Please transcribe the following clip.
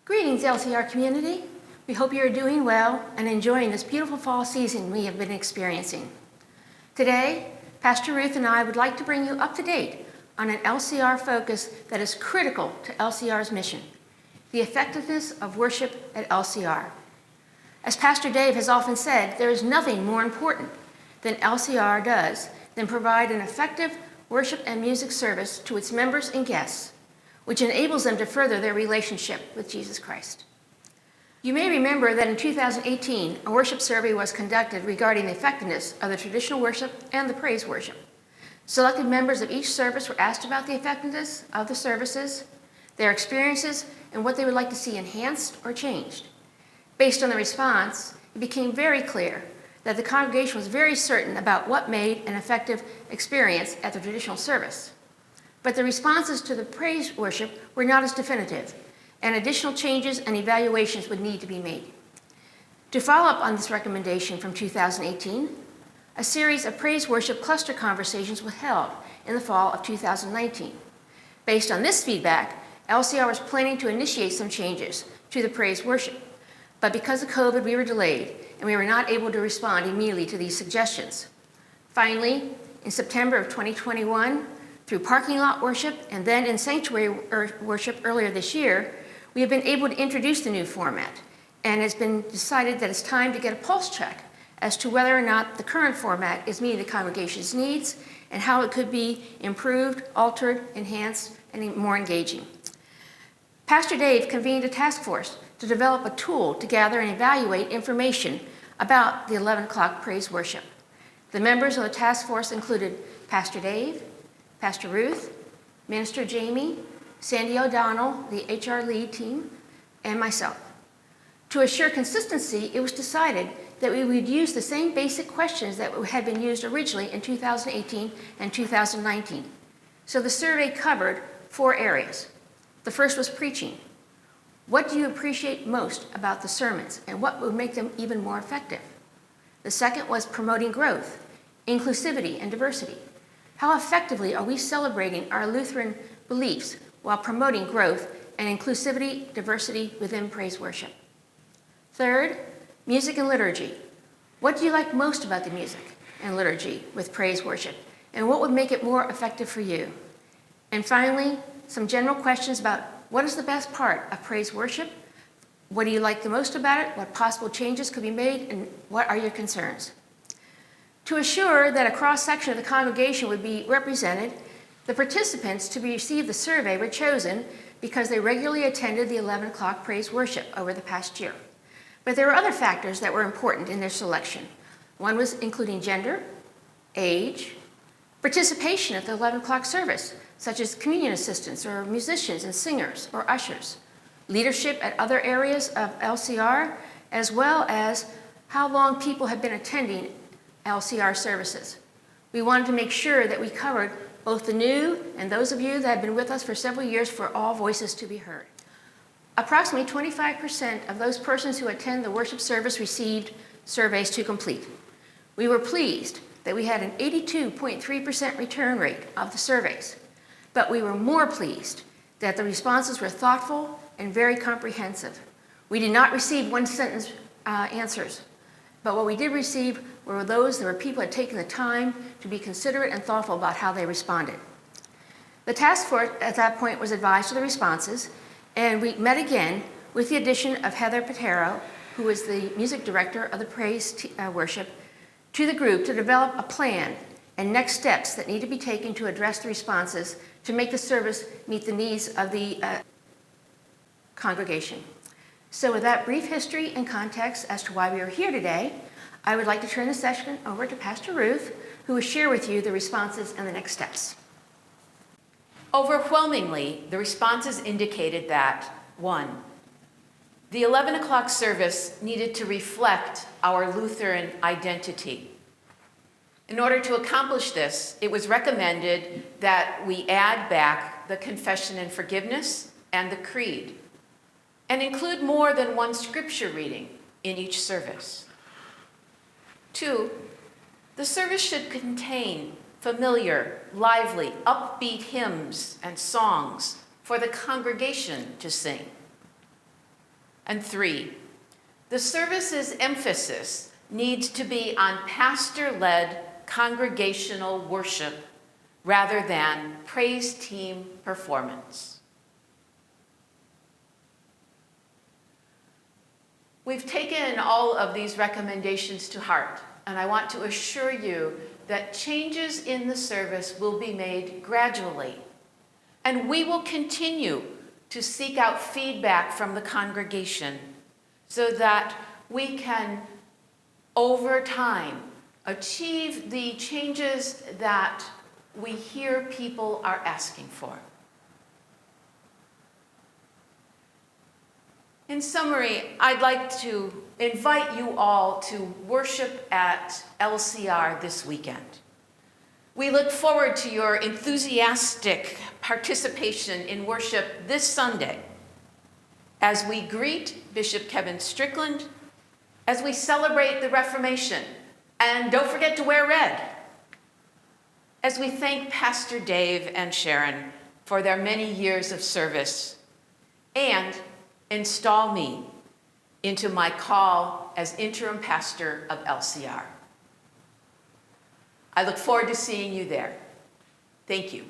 Greetings, LCR community. We hope you are doing well and enjoying this beautiful fall season we have been experiencing. Today, Pastor Ruth and I would like to bring you up to date on an LCR focus that is critical to LCR's mission, the effectiveness of worship at LCR. As Pastor Dave has often said, there is nothing more important than LCR does than provide an effective worship and music service to its members and guests, which enables them to further their relationship with Jesus Christ. You may remember that in 2018, a worship survey was conducted regarding the effectiveness of the traditional worship and the praise worship. Selected members of each service were asked about the effectiveness of the services, their experiences, and what they would like to see enhanced or changed. Based on the response, it became very clear that the congregation was very certain about what made an effective experience at the traditional service. But the responses to the praise worship were not as definitive, and additional changes and evaluations would need to be made. To follow up on this recommendation from 2018, a series of praise worship cluster conversations was held in the fall of 2019. Based on this feedback, LCR was planning to initiate some changes to the praise worship, but because of COVID, we were delayed, and we were not able to respond immediately to these suggestions. Finally, in September of 2021, through parking lot worship and then in sanctuary worship earlier this year, we have been able to introduce the new format, and it's been decided that it's time to get a pulse check as to whether or not the current format is meeting the congregation's needs and how it could be improved, altered, enhanced, and more engaging. Pastor Dave convened a task force to develop a tool to gather and evaluate information about the 11 o'clock praise worship. The members of the task force included Pastor Dave, Pastor Ruth, Minister Jamie, Sandy O'Donnell, the HR lead team, and myself. To assure consistency, it was decided that we would use the same basic questions that had been used originally in 2018 and 2019. So the survey covered 4 areas. The first was preaching. What do you appreciate most about the sermons, and what would make them even more effective? The second was promoting growth, inclusivity, and diversity. How effectively are we celebrating our Lutheran beliefs while promoting growth and inclusivity, diversity within praise worship? Third, music and liturgy. What do you like most about the music and liturgy with praise worship, and what would make it more effective for you? And finally, some general questions about what is the best part of praise worship? What do you like the most about it? What possible changes could be made? And what are your concerns? To assure that a cross-section of the congregation would be represented, the participants to receive the survey were chosen because they regularly attended the 11 o'clock praise worship over the past year. But there were other factors that were important in their selection. One was including gender, age, participation at the 11 o'clock service, such as communion assistants or musicians and singers or ushers, leadership at other areas of LCR, as well as how long people have been attending LCR services. We wanted to make sure that we covered both the new and those of you that have been with us for several years for all voices to be heard. Approximately 25% of those persons who attend the worship service received surveys to complete. We were pleased that we had an 82.3% return rate of the surveys, but we were more pleased that the responses were thoughtful and very comprehensive. We did not receive one-sentence answers, but what we did receive were those where people had taken the time to be considerate and thoughtful about how they responded. The task force at that point was advised of the responses, and we met again with the addition of Heather Patero, who is the music director of the praise worship, to the group to develop a plan and next steps that need to be taken to address the responses to make the service meet the needs of the congregation. So with that brief history and context as to why we are here today, I would like to turn the session over to Pastor Ruth, who will share with you the responses and the next steps. Overwhelmingly, the responses indicated that, 1, the 11 o'clock service needed to reflect our Lutheran identity. In order to accomplish this, it was recommended that we add back the confession and forgiveness and the creed, and include more than one scripture reading in each service. 2, the service should contain familiar, lively, upbeat hymns and songs for the congregation to sing. And 3, the service's emphasis needs to be on pastor-led congregational worship rather than praise team performance. We've taken all of these recommendations to heart, and I want to assure you that changes in the service will be made gradually, and we will continue to seek out feedback from the congregation so that we can, over time, achieve the changes that we hear people are asking for. In summary, I'd like to invite you all to worship at LCR this weekend. We look forward to your enthusiastic participation in worship this Sunday as we greet Bishop Kevin Strickland, as we celebrate the Reformation, and don't forget to wear red, as we thank Pastor Dave and Sharon for their many years of service, and install me into my call as interim pastor of LCR. I look forward to seeing you there. Thank you.